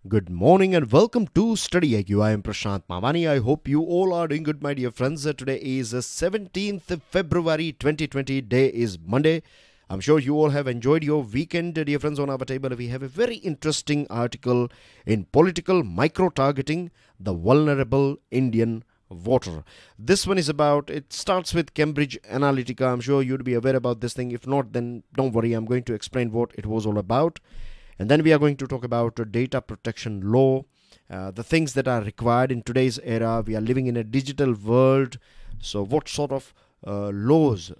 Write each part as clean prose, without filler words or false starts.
Good morning and welcome to StudyIQ. I am Prashant Mamani. I hope you all are doing good, my dear friends. Today is 17th February 2020. Day is Monday. I'm sure you all have enjoyed your weekend, dear friends. On our table, we have a very interesting article in Political Micro-Targeting, the Vulnerable Indian Voter. This one is about, it starts with Cambridge Analytica. I'm sure you'd be aware about this thing. If not, then don't worry. I'm going to explain what it was all about. And then we are going to talk about data protection law, the things that are required in today's era. We are living in a digital world. So what sort of laws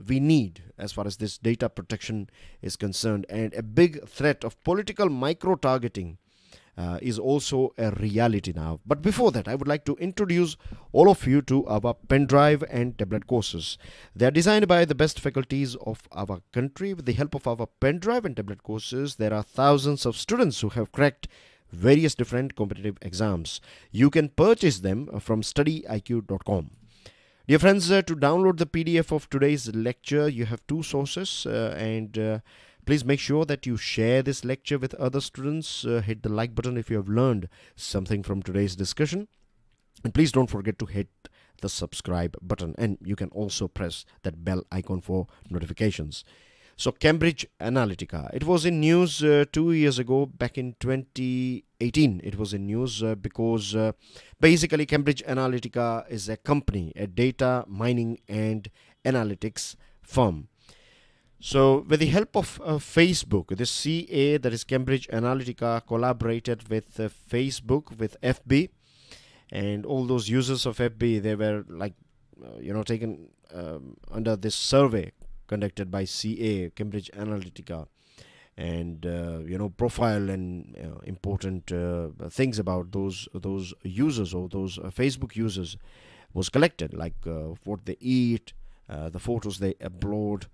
we need as far as this data protection is concerned. And a big threat of political micro-targeting is also a reality now. But before that, I would like to introduce all of you to our pen drive and tablet courses. They are designed by the best faculties of our country. With the help of our pen drive and tablet courses, there are thousands of students who have cracked various different competitive exams. You can purchase them from StudyIQ.com. Dear friends, to download the PDF of today's lecture, you have two sources and please make sure that you share this lecture with other students. Hit the like button if you have learned something from today's discussion. And please don't forget to hit the subscribe button. And you can also press that bell icon for notifications. So Cambridge Analytica. It was in news 2 years ago, back in 2018. It was in news because basically Cambridge Analytica is a company, a data mining and analytics firm. So with the help of Facebook, the CA, that is Cambridge Analytica, collaborated with Facebook, with FB, and all those users of FB, they were like, taken under this survey conducted by CA, Cambridge Analytica, and profile and important things about those users or those Facebook users was collected, like what they eat, the photos they upload,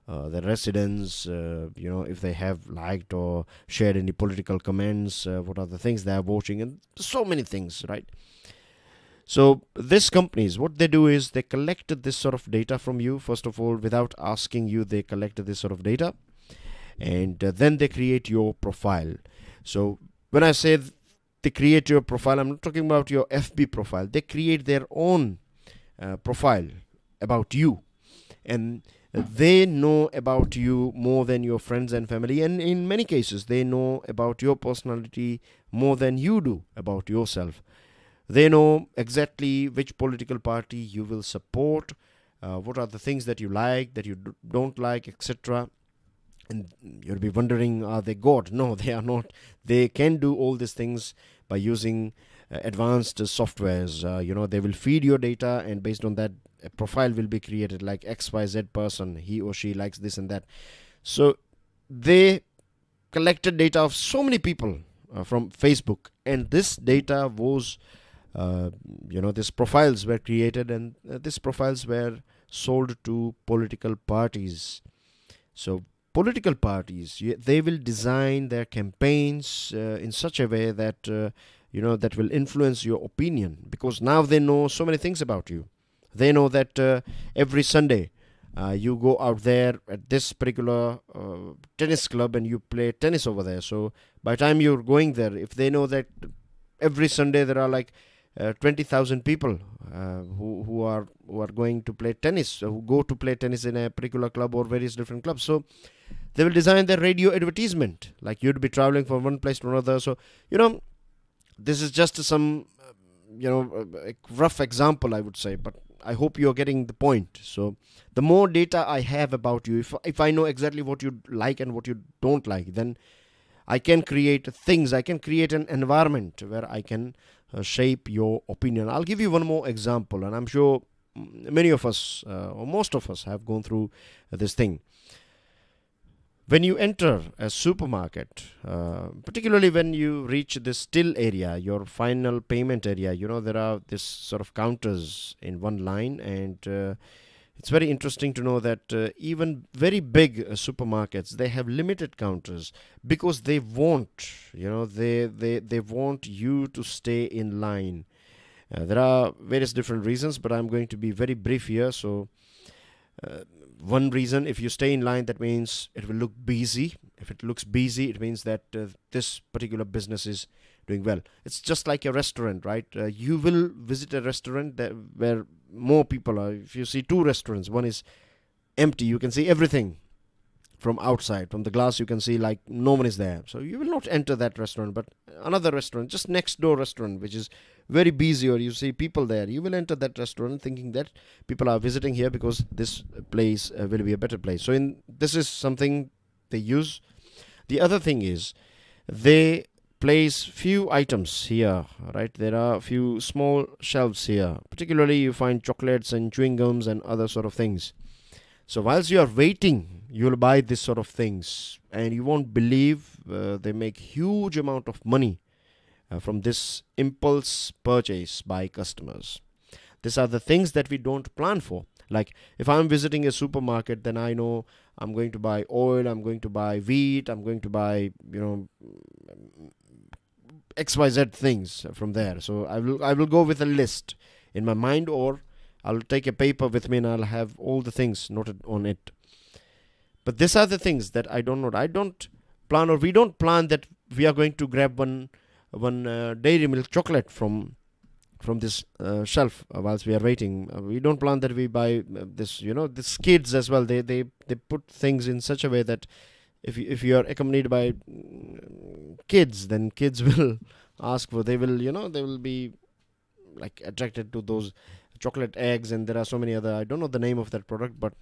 the residents, if they have liked or shared any political comments, what are the things they are watching, and so many things, right? So these companies, what they do is they collected this sort of data from you. First of all, without asking you, they collected this sort of data, and then they create your profile. So when I say they create your profile, I'm not talking about your FB profile. They create their own profile about you, and they know about you more than your friends and family, and in many cases they know about your personality more than you do about yourself. They know exactly which political party you will support, what are the things that you like, that you don't like, etc. And you'll be wondering, are they God? No, they are not. They can do all these things by using advanced softwares. They will feed your data, and based on that, a profile will be created, like XYZ person, he or she likes this and that. So they collected data of so many people from Facebook, and this data was these profiles were created, and these profiles were sold to political parties. So political parties, they will design their campaigns in such a way that that will influence your opinion, because now they know so many things about you. They know that every Sunday you go out there at this particular tennis club and you play tennis over there. So by the time you're going there, if they know that every Sunday there are like 20,000 people who are going to play tennis, who go to play tennis in a particular club or various different clubs, so they will design their radio advertisement, like you'd be traveling from one place to another. So this is just some a rough example, I would say, but I hope you're getting the point. So the more data I have about you, if I know exactly what you like and what you don't like, then I can create things, I can create an environment where I can shape your opinion. I'll give you one more example, and I'm sure many of us or most of us have gone through this thing. When you enter a supermarket, particularly when you reach this till area, your final payment area, there are this sort of counters in one line, and it's very interesting to know that even very big supermarkets, they have limited counters, because they want, they want you to stay in line. There are various different reasons, but I'm going to be very brief here. So One reason, if you stay in line, that means it will look busy. If it looks busy, it means that this particular business is doing well. It's just like a restaurant, right? You will visit a restaurant where more people are. If you see two restaurants, one is empty, you can see everything from outside. From the glass, you can see like no one is there. So you will not enter that restaurant. But another restaurant, just next door restaurant, which is very busy, or you see people there, you will enter that restaurant thinking that people are visiting here because this place will be a better place. So this is something they use. The other thing is they place few items here, right? There are few small shelves here. Particularly you find chocolates and chewing gums and other sort of things. So whilst you are waiting, you'll buy this sort of things, and you won't believe they make huge amount of money from this impulse purchase by customers. These are the things that we don't plan for. Like if I'm visiting a supermarket, then I know I'm going to buy oil, I'm going to buy wheat, I'm going to buy, XYZ things from there. So I will go with a list in my mind, or I'll take a paper with me and I'll have all the things noted on it. But these are the things that I don't know. I don't plan, or we don't plan that we are going to grab one dairy milk chocolate from this shelf whilst we are waiting. We don't plan that we buy this. These kids as well. They put things in such a way that if you are accompanied by kids, then kids will ask for. They will be like attracted to those chocolate eggs, and there are so many other, I don't know the name of that product, but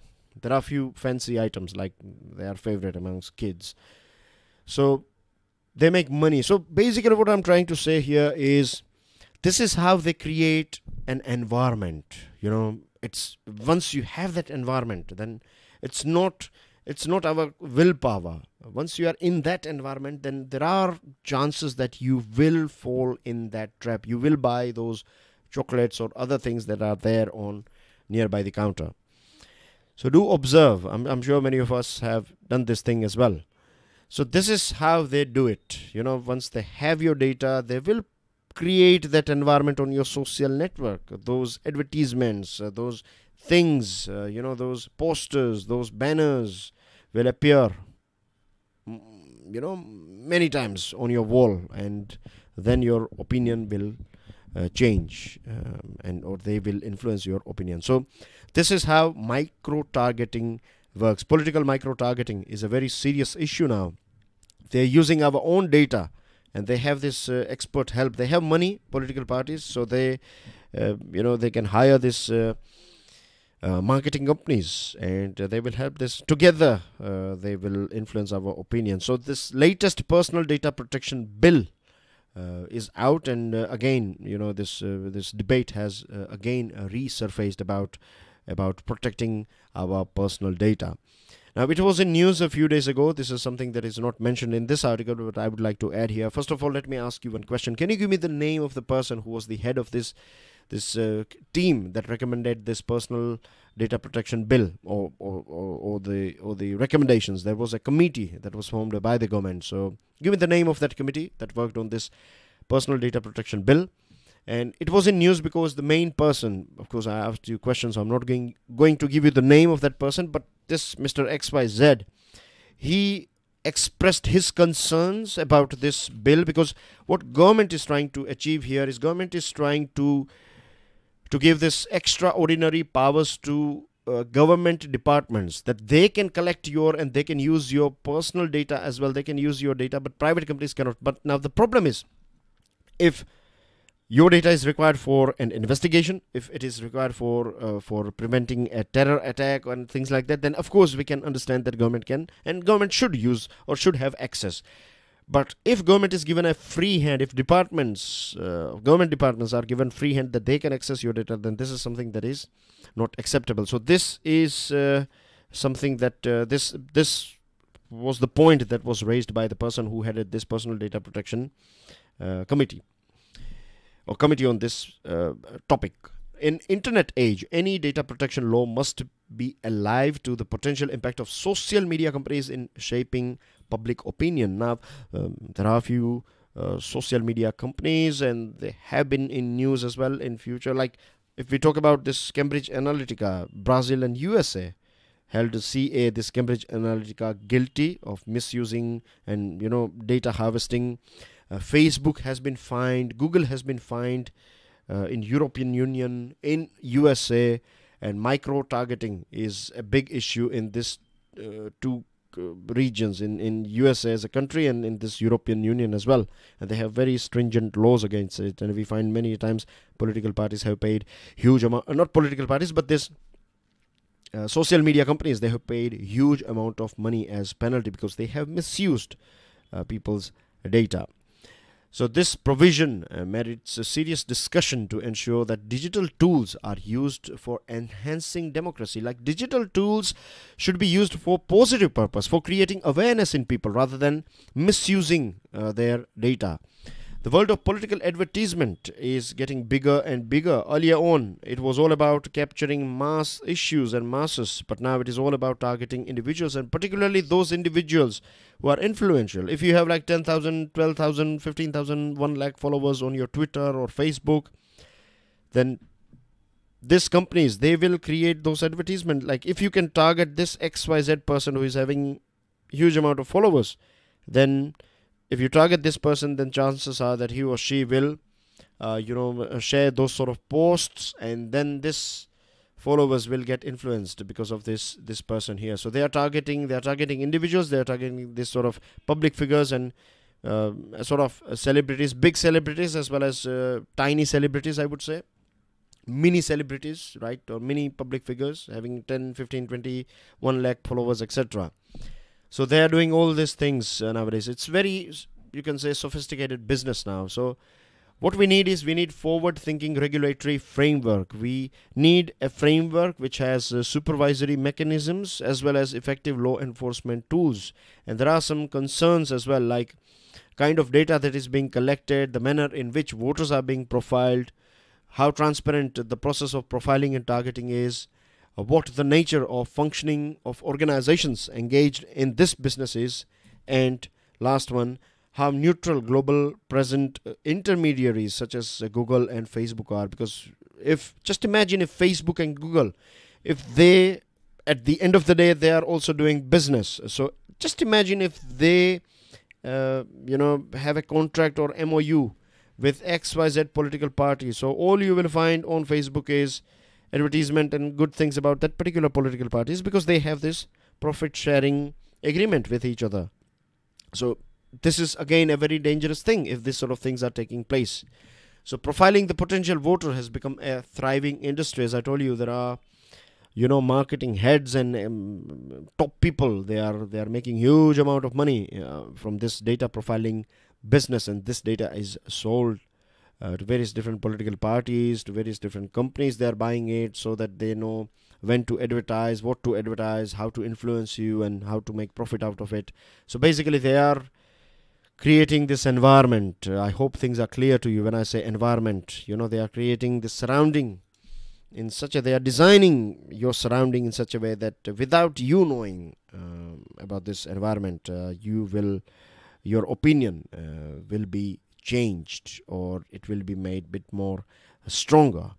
there are few fancy items like they are favorite amongst kids. So they make money. So basically what I'm trying to say here is this is how they create an environment. It's once you have that environment, then it's not our willpower. Once you are in that environment, then there are chances that you will fall in that trap. You will buy those chocolates or other things that are there on nearby the counter. So do observe. I'm sure many of us have done this thing as well. So this is how they do it. Once they have your data, they will create that environment on your social network. Those advertisements, those things, those posters, those banners will appear, many times on your wall, and then your opinion will change, or they will influence your opinion. So this is how micro-targeting works. Political micro-targeting is a very serious issue now. They're using our own data, and they have this expert help. They have money, political parties, so they can hire this marketing companies, and they will help this together. They will influence our opinion. So this latest personal data protection bill is out, and again, this debate has again resurfaced about protecting our personal data. Now, it was in news a few days ago. This is something that is not mentioned in this article, but I would like to add here. First of all, let me ask you one question. Can you give me the name of the person who was the head of this team that recommended this personal data protection bill, or the recommendations? There was a committee that was formed by the government. So give me the name of that committee that worked on this personal data protection bill. And it was in news because the main person, of course, I asked you questions, so I'm not going to give you the name of that person, but this Mr. XYZ, he expressed his concerns about this bill, because what government is trying to achieve here is government is trying to give this extraordinary powers to government departments, that they can collect and they can use your personal data as well. They can use your data, but private companies cannot. But now the problem is, if your data is required for an investigation, if it is required for preventing a terror attack and things like that, then of course we can understand that government can and government should use or should have access. But if government is given a free hand, if government departments are given free hand that they can access your data, then this is something that is not acceptable. So this is something that this was the point that was raised by the person who headed this personal data protection committee on this topic. In internet age, any data protection law must be alive to the potential impact of social media companies in shaping public opinion. Now, there are a few social media companies, and they have been in news as well in future. Like if we talk about this Cambridge Analytica, Brazil and USA, held CA, this Cambridge Analytica, guilty of misusing and data harvesting. Facebook has been fined, Google has been fined in European Union, in USA, and micro-targeting is a big issue in this two regions, in USA as a country and in this European Union as well, and they have very stringent laws against it. And we find many times political parties have paid huge amount, not political parties, but this social media companies, they have paid huge amount of money as penalty because they have misused people's data. So this provision merits a serious discussion to ensure that digital tools are used for enhancing democracy. Like, digital tools should be used for positive purpose, for creating awareness in people rather than misusing their data. The world of political advertisement is getting bigger and bigger. Earlier on, it was all about capturing mass issues and masses, but now it is all about targeting individuals, and particularly those individuals who are influential. If you have like 10,000, 12,000, 15,000, 1 lakh followers on your Twitter or Facebook, then these companies, they will create those advertisements. Like, if you can target this XYZ person who is having huge amount of followers, then if you target this person, then chances are that he or she will share those sort of posts, and then this followers will get influenced because of this person here. So they are targeting individuals, they are targeting this sort of public figures and sort of celebrities, big celebrities as well as tiny celebrities, I would say, mini celebrities, right, or mini public figures having 10, 15, 20, 1 lakh followers, etc. So they are doing all these things nowadays. It's very, you can say, sophisticated business now. So what we need is, we need forward-thinking regulatory framework. We need a framework which has supervisory mechanisms as well as effective law enforcement tools. And there are some concerns as well, like kind of data that is being collected, the manner in which voters are being profiled, how transparent the process of profiling and targeting is, what the nature of functioning of organizations engaged in this business is, and last one, how neutral global present intermediaries such as Google and Facebook are. Because just imagine if Facebook and Google, if they, at the end of the day, they are also doing business. So just imagine if they have a contract or MOU with XYZ political party. So all you will find on Facebook is advertisement and good things about that particular political parties, because they have this profit sharing agreement with each other. So this is again a very dangerous thing if this sort of things are taking place. So profiling the potential voter has become a thriving industry. As I told you, there are marketing heads and top people. They are making huge amount of money from this data profiling business, and this data is sold to various different political parties, to various different companies. They are buying it so that they know when to advertise, what to advertise, how to influence you, and how to make profit out of it. So basically they are creating this environment. I hope things are clear to you when I say environment. They are creating this surrounding in such a, they are designing your surrounding in such a way that without you knowing about this environment, your opinion will be changed, or it will be made a bit more stronger.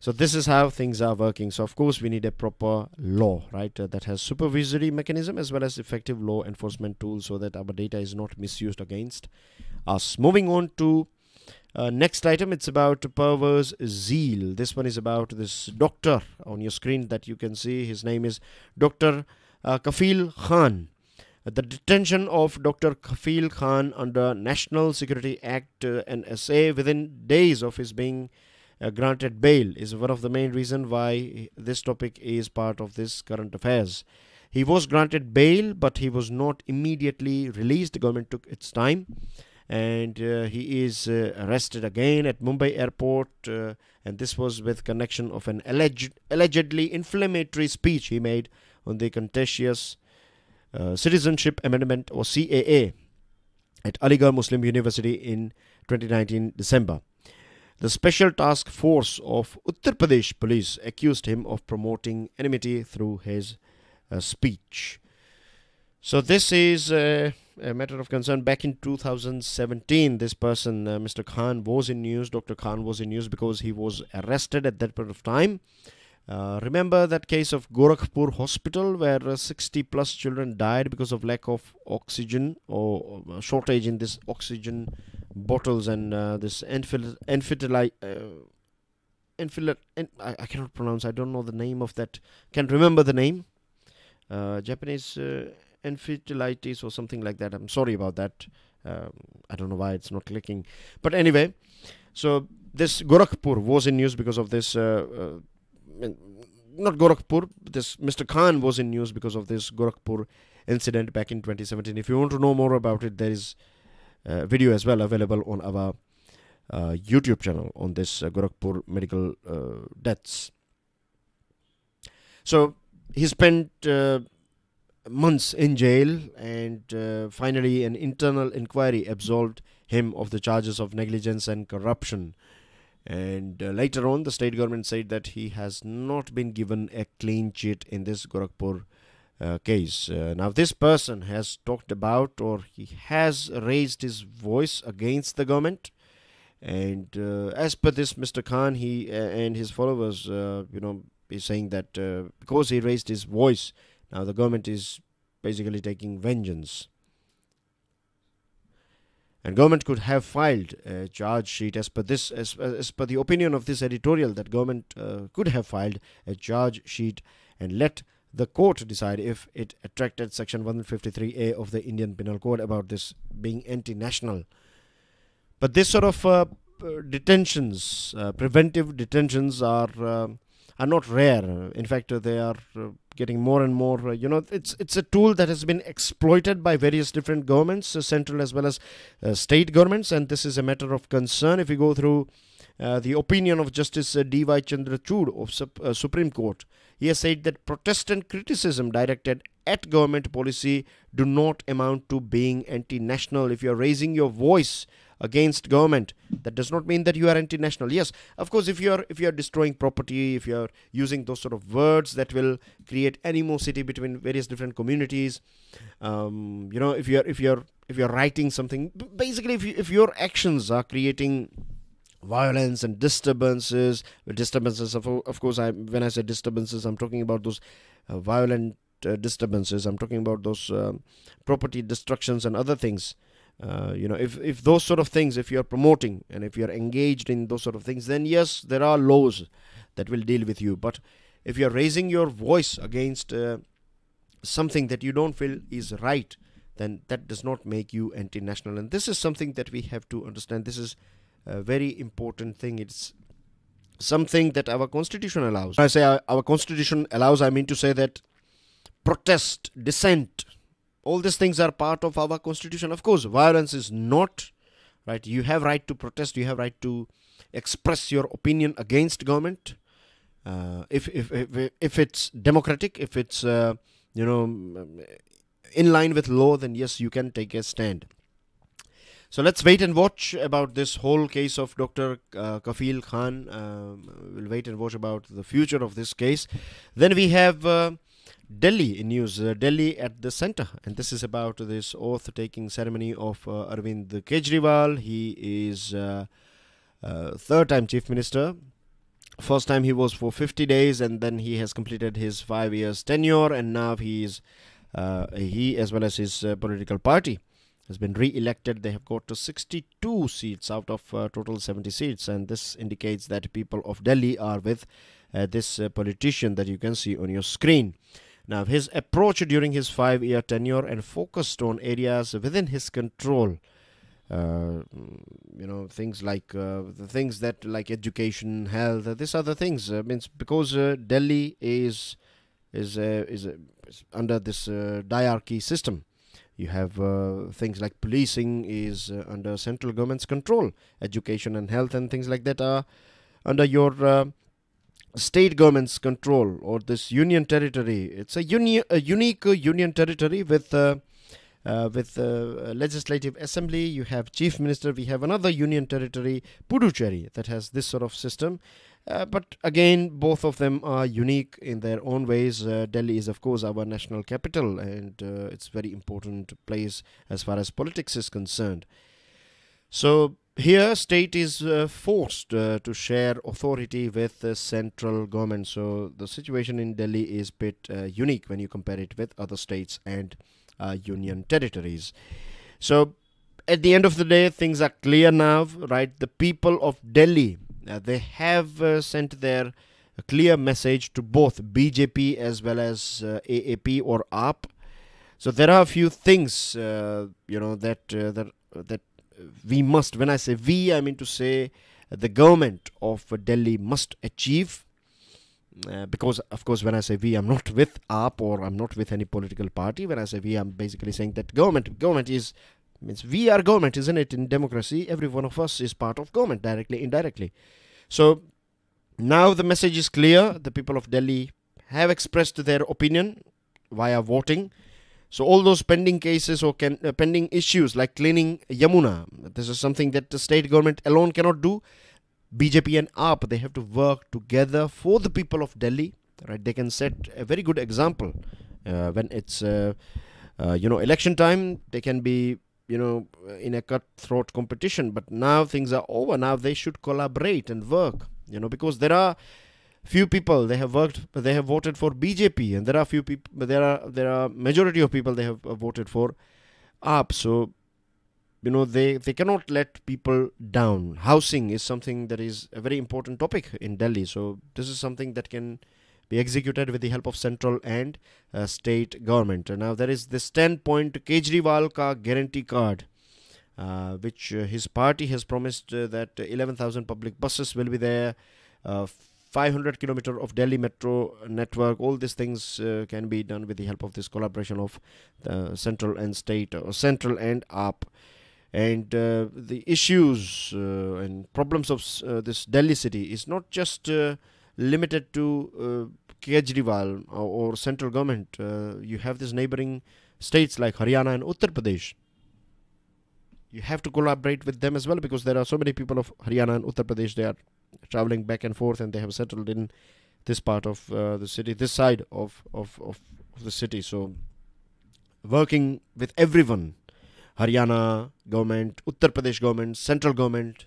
So this is how things are working. So of course we need a proper law, right, that has supervisory mechanism as well as effective law enforcement tools, so that our data is not misused against us. Moving on to next item, it's about perverse zeal. This one is about this doctor on your screen that you can see. His name is Dr. Kafeel Khan. The detention of Dr. Kafeel Khan under National Security Act NSA within days of his being granted bail is one of the main reasons why this topic is part of this current affairs. He was granted bail, but he was not immediately released. The government took its time, and he is arrested again at Mumbai airport, and this was with connection of an allegedly inflammatory speech he made on the contentious Citizenship Amendment or CAA at Aligarh Muslim University in 2019 December. The Special Task Force of Uttar Pradesh Police accused him of promoting enmity through his speech. So this is a matter of concern. Back in 2017, this person, Mr. Khan, was in news. Dr. Khan was in news because he was arrested at that point of time Remember that case of Gorakhpur Hospital where 60 plus children died because of lack of oxygen or shortage in this oxygen bottles and this I cannot pronounce. I don't know the name of that. Can't remember the name. Japanese encephalitis or something like that. I'm sorry about that. I don't know why it's not clicking. But anyway, so this Gorakhpur was in news because of this. Not Gorakhpur. This Mr. Khan was in news because of this Gorakhpur incident back in 2017. If you want to know more about it, there is a video as well available on our YouTube channel on this Gorakhpur medical deaths. So he spent months in jail, and finally an internal inquiry absolved him of the charges of negligence and corruption. And later on, the state government said that he has not been given a clean sheet in this Gorakhpur case. Now, this person has talked about, or he has raised his voice against the government. And as per this, Mr. Khan, he and his followers, is saying that because he raised his voice, now the government is basically taking vengeance. And government could have filed a charge sheet as per this, as per the opinion of this editorial, that government could have filed a charge sheet and let the court decide if it attracted section 153A of the Indian Penal Code about this being anti-national. But this sort of detentions, preventive detentions are not rare. In fact, they are getting more and more. It's a tool that has been exploited by various different governments, central as well as state governments, and this is a matter of concern. If we go through the opinion of Justice D.Y. Chandrachud of Supreme Court, he has said that protest and criticism directed at government policy do not amount to being anti-national. If you are raising your voice against government, that does not mean that you are anti-national. Yes, of course, if you are destroying property, if you are using those sort of words that will create animosity between various different communities, if you're writing something, basically if your actions are creating violence and disturbances, of course, when I say disturbances, I'm talking about those violent disturbances. I'm talking about those property destructions and other things. If those sort of things, if you're promoting and if you're engaged in those sort of things, then yes, there are laws that will deal with you. But if you're raising your voice against something that you don't feel is right, then that does not make you anti-national. And this is something that we have to understand. This is a very important thing. It's something that our constitution allows. When I say our constitution allows, I mean to say that protest, dissent, all these things are part of our constitution. Of course, violence is not, right? You have right to protest. You have right to express your opinion against government. If it's democratic, if it's in line with law, then yes, you can take a stand. So let's wait and watch about this whole case of Dr. Kafeel Khan. We'll wait and watch about the future of this case. Then we have Delhi in news, Delhi at the center, and this is about this oath-taking ceremony of Arvind Kejriwal. He is third-time Chief Minister. First time he was for 50 days, and then he has completed his 5 years tenure, and now he as well as his political party has been re-elected. They have got to 62 seats out of total 70 seats, and this indicates that people of Delhi are with this politician that you can see on your screen. Now, his approach during his 5-year tenure and focused on areas within his control, things like the things that like education, health, these are the things. Means because Delhi is under this diarchy system. You have things like policing is under central government's control. Education and health and things like that are under your state government's control, or this union territory. It's a unique union territory with legislative assembly. You have chief minister. We have another union territory, Puducherry, that has this sort of system. But again, both of them are unique in their own ways. Delhi is, of course, our national capital, and it's a very important place as far as politics is concerned. So here state is forced to share authority with the central government. So the situation in Delhi is a bit unique when you compare it with other states and union territories. So at the end of the day, things are clear now, right? The people of Delhi, they have sent their clear message to both BJP as well as AAP or AAP. So there are a few things, that we must. When I say we, I mean to say the government of Delhi must achieve. Because of course, when I say we, I'm not with AAP or I'm not with any political party. When I say we, I'm basically saying that government is means we are government, isn't it? In democracy, every one of us is part of government, directly, indirectly. So now the message is clear. The people of Delhi have expressed their opinion via voting. So all those pending cases or pending issues like cleaning Yamuna, this is something that the state government alone cannot do. BJP and AAP, they have to work together for the people of Delhi. Right? They can set a very good example when it's election time. They can be in a cutthroat competition. But now things are over. Now they should collaborate and work. Because there are few people they have voted for BJP, and there are few people, there are majority of people they have voted for AAP. So they cannot let people down. Housing is something that is a very important topic in Delhi. So this is something that can be executed with the help of central and state government. And now there is this 10-point Kejriwal ka guarantee card, which his party has promised that 11,000 public buses will be there, 500 kilometer of Delhi metro network. All these things can be done with the help of this collaboration of the central and state, or central and AAP. And the issues and problems of this Delhi city is not just limited to Kejriwal or central government. You have these neighboring states like Haryana and Uttar Pradesh. You have to collaborate with them as well, because there are so many people of Haryana and Uttar Pradesh. They are traveling back and forth, and they have settled in this part of the city, this side of the city. So working with everyone, Haryana government, Uttar Pradesh government, central government,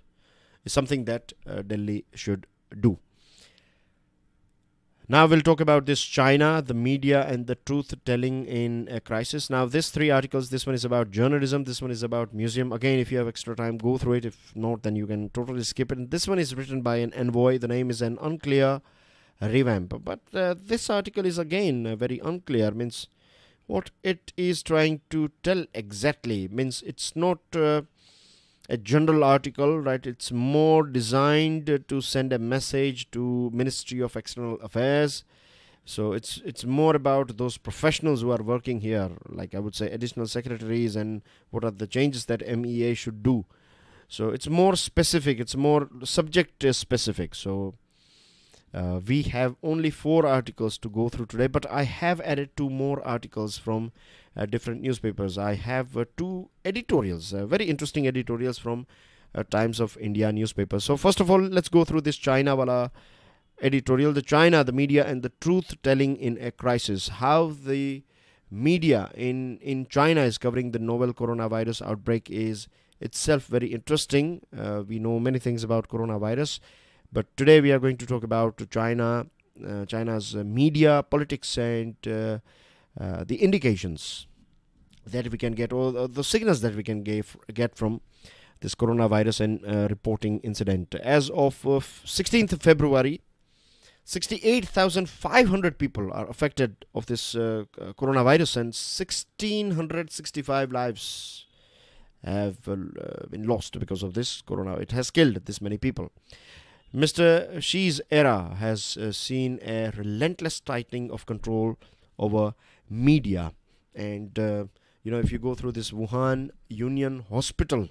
is something that Delhi should do. Now we'll talk about this China, the media and the truth telling in a crisis. Now these three articles, this one is about journalism, this one is about museum. Again, if you have extra time, go through it. If not, then you can totally skip it. And this one is written by an envoy. The name is an unclear revamp. But this article is again very unclear. Means what it is trying to tell exactly. Means it's not a general article, right? It's more designed to send a message to Ministry of External Affairs. So it's more about those professionals who are working here, like I would say additional secretaries, and what are the changes that MEA should do. So it's more specific, it's more subject specific. So we have only 4 articles to go through today, but I have added 2 more articles from different newspapers. I have 2 editorials, very interesting editorials from Times of India newspaper. So first of all, let's go through this China wala editorial. The China, the media and the truth telling in a crisis. How the media in China is covering the novel coronavirus outbreak is itself very interesting. We know many things about coronavirus, but today we are going to talk about China, China's media, politics, and the indications that we can get, or the signals that we can get from this coronavirus and reporting incident. As of 16th February, 68,500 people are affected of this coronavirus, and 1,665 lives have been lost because of this corona. It has killed this many people. Mr. Xi's era has seen a relentless tightening of control over media. And if you go through this Wuhan Union Hospital,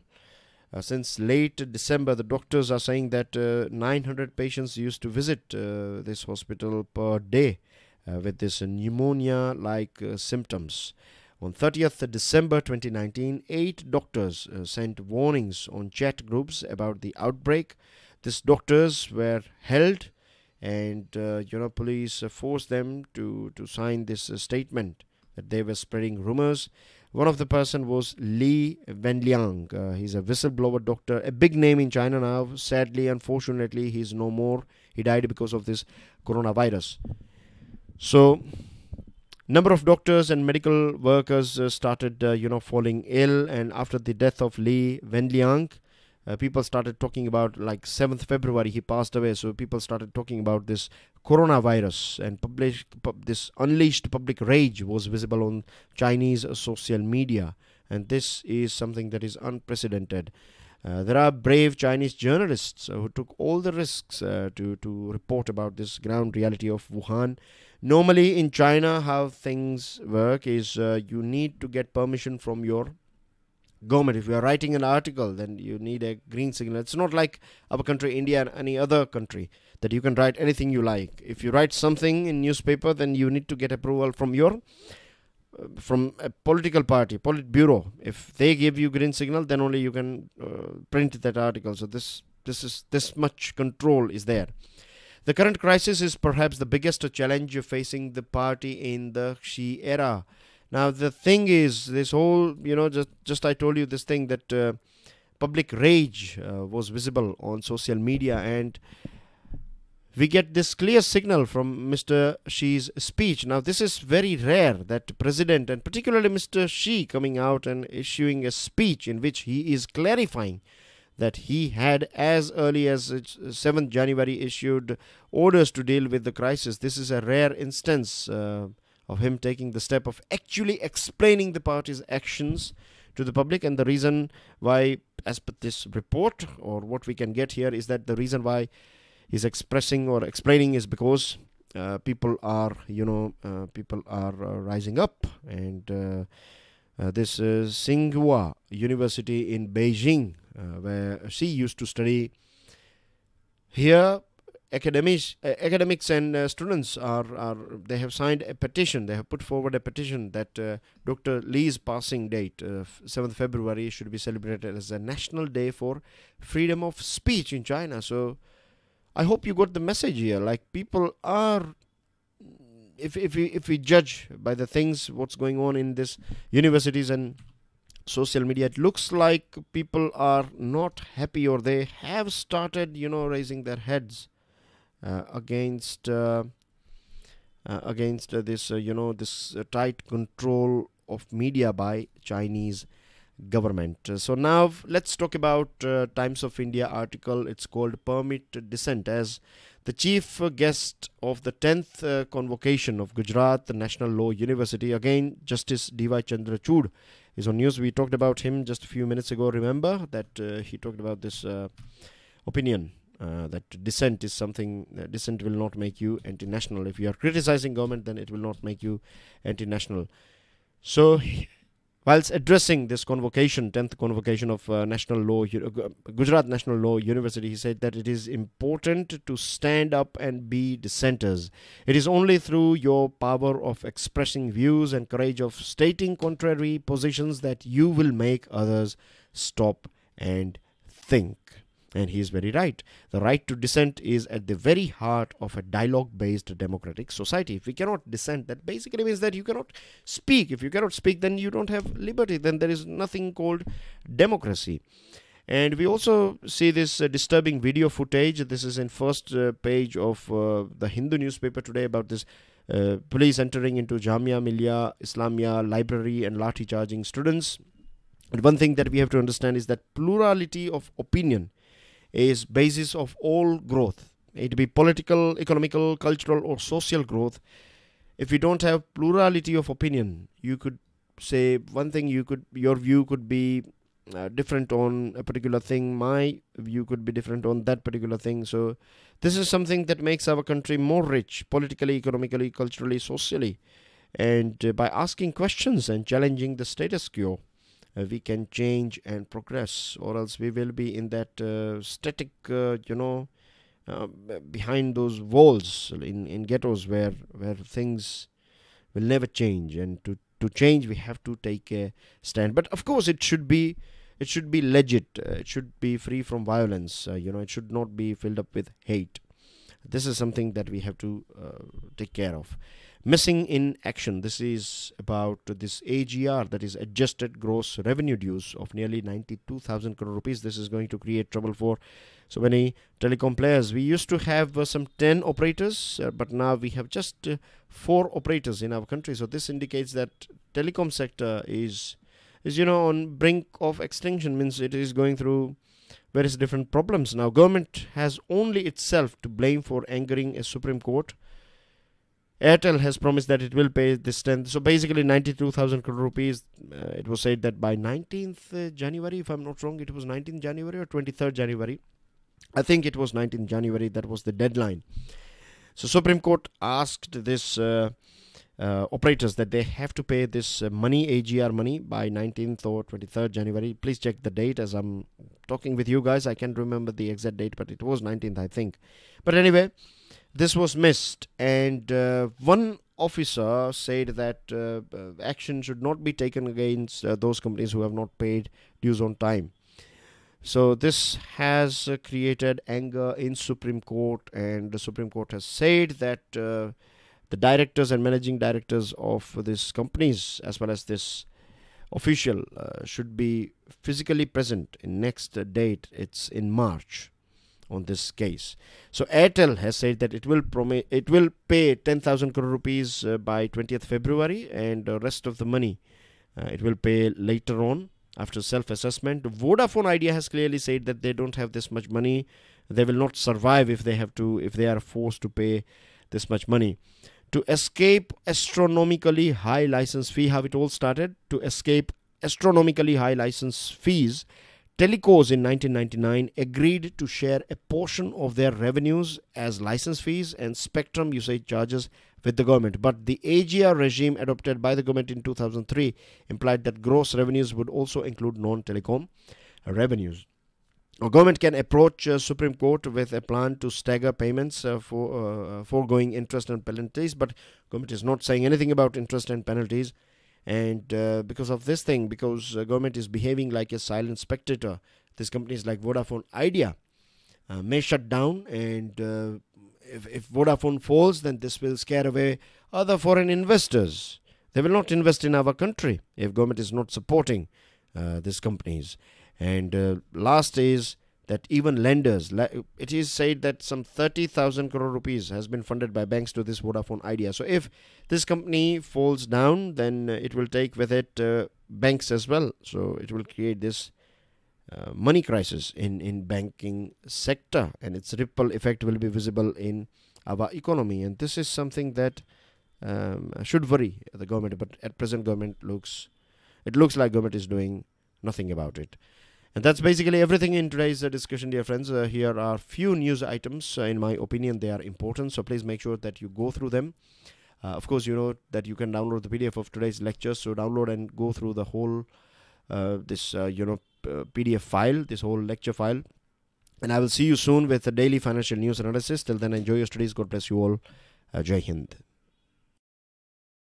since late December, the doctors are saying that 900 patients used to visit this hospital per day with this pneumonia-like symptoms. On 30th December 2019, 8 doctors sent warnings on chat groups about the outbreak. These doctors were held, and police forced them to sign this statement that they were spreading rumors. One of the person was Li Wenliang. He's a whistleblower doctor, a big name in China now. Sadly, unfortunately, he's no more. He died because of this coronavirus. So, number of doctors and medical workers started, falling ill. And after the death of Li Wenliang, people started talking about, like 7th February, he passed away. So people started talking about this coronavirus, and this unleashed public rage was visible on Chinese social media. And this is something that is unprecedented. There are brave Chinese journalists who took all the risks to report about this ground reality of Wuhan. Normally in China, how things work is you need to get permission from your government. If you are writing an article, then you need a green signal. It's not like our country, India, and any other country, that you can write anything you like. If you write something in newspaper, then you need to get approval from from a political party, Politburo. If they give you green signal, then only you can print that article. So this much control is there. The current crisis is perhaps the biggest challenge facing the party in the Xi era. Now the thing is, this whole, just I told you this thing that public rage was visible on social media, and we get this clear signal from Mr. Xi's speech. Now this is very rare, that President, and particularly Mr. Xi, coming out and issuing a speech in which he is clarifying that he had, as early as 7th January, issued orders to deal with the crisis. This is a rare instance of him taking the step of actually explaining the party's actions to the public. And the reason why, as per this report, or what we can get here, is that the reason why he's expressing or explaining is because people are rising up. And this Tsinghua University in Beijing, where she used to study, here academics and students they have signed a petition. They have put forward a petition that Dr. Li's passing date, 7th February, should be celebrated as a national day for freedom of speech in China. So I hope you got the message here. Like, people are, if we judge by the things what's going on in these universities and social media, it looks like people are not happy, or they have started raising their heads against this tight control of media by Chinese government. So now let's talk about Times of India article. It's called Permit Dissent, as the chief guest of the 10th convocation of Gujarat National Law University. Again, Justice D.Y. Chandrachud is on news. We talked about him just a few minutes ago. Remember that he talked about this opinion that dissent is something, dissent will not make you anti-national. If you are criticizing government, then it will not make you anti-national. So whilst addressing this convocation, 10th convocation of Gujarat National Law University, he said that it is important to stand up and be dissenters. It is only through your power of expressing views and courage of stating contrary positions that you will make others stop and think. And he is very right. The right to dissent is at the very heart of a dialogue-based democratic society. If we cannot dissent, that basically means that you cannot speak. If you cannot speak, then you don't have liberty. Then there is nothing called democracy. And we also see this disturbing video footage. This is in first page of the Hindu newspaper today, about this police entering into Jamia Millia Islamia library and lathi charging students. And one thing that we have to understand is that plurality of opinion is basis of all growth, it be political, economical, cultural or social growth. If you don't have plurality of opinion, you could say one thing, your view could be different on a particular thing, my view could be different on that particular thing. So this is something that makes our country more rich, politically, economically, culturally, socially. And by asking questions and challenging the status quo, we can change and progress, or else we will be in that static, behind those walls in ghettos where things will never change. And to change, we have to take a stand. But of course, it should be legit. It should be free from violence. It should not be filled up with hate. This is something that we have to take care of. missing in action. This is about this AGR, that is adjusted gross revenue dues, of nearly 92,000 crore rupees. This is going to create trouble for so many telecom players. We used to have some 10 operators, but now we have just 4 operators in our country. So this indicates that telecom sector is on brink of extinction, means it is going through various different problems. Now government has only itself to blame for angering a Supreme Court. Airtel has promised that it will pay this 10th. So basically 92,000 crore rupees. It was said that by 19th January, if I'm not wrong, it was 19th January or 23rd January. I think it was 19th January. That was the deadline. So Supreme Court asked this operators that they have to pay this money, AGR money, by 19th or 23rd January. Please check the date as I'm talking with you guys. I can't remember the exact date, but it was 19th, I think. But anyway, this was missed, and one officer said that action should not be taken against those companies who have not paid dues on time. So this has created anger in Supreme Court, and the Supreme Court has said that the directors and managing directors of these companies, as well as this official, should be physically present in next date. It's in March on this case. So Airtel has said that it will pay 10,000 crore rupees by 20th February, and the rest of the money it will pay later on after self-assessment. Vodafone Idea has clearly said that they don't have this much money. They will not survive if they are forced to pay this much money. To escape astronomically high license fee, how it all started, to escape astronomically high license fees, telecos in 1999 agreed to share a portion of their revenues as license fees and spectrum usage charges with the government. But the AGR regime adopted by the government in 2003 implied that gross revenues would also include non-telecom revenues. A government can approach Supreme Court with a plan to stagger payments for foregoing interest and penalties, but government is not saying anything about interest and penalties. And because of this thing, because government is behaving like a silent spectator, these companies like Vodafone Idea may shut down, and if Vodafone falls, then this will scare away other foreign investors. They will not invest in our country if government is not supporting these companies. And last is that even lenders, it is said that some 30,000 crore rupees has been funded by banks to this Vodafone Idea. So if this company falls down, then it will take with it banks as well. So it will create this money crisis in banking sector, and its ripple effect will be visible in our economy. And this is something that should worry the government. But at present, it looks like government is doing nothing about it. And that's basically everything in today's discussion, dear friends. Here are few news items. In my opinion, they are important, so please make sure that you go through them. Of course, you know that you can download the PDF of today's lecture, so download and go through the whole PDF file, this whole lecture file. And I will see you soon with the daily financial news analysis. Till then, enjoy your studies. God bless you all. Jai Hind.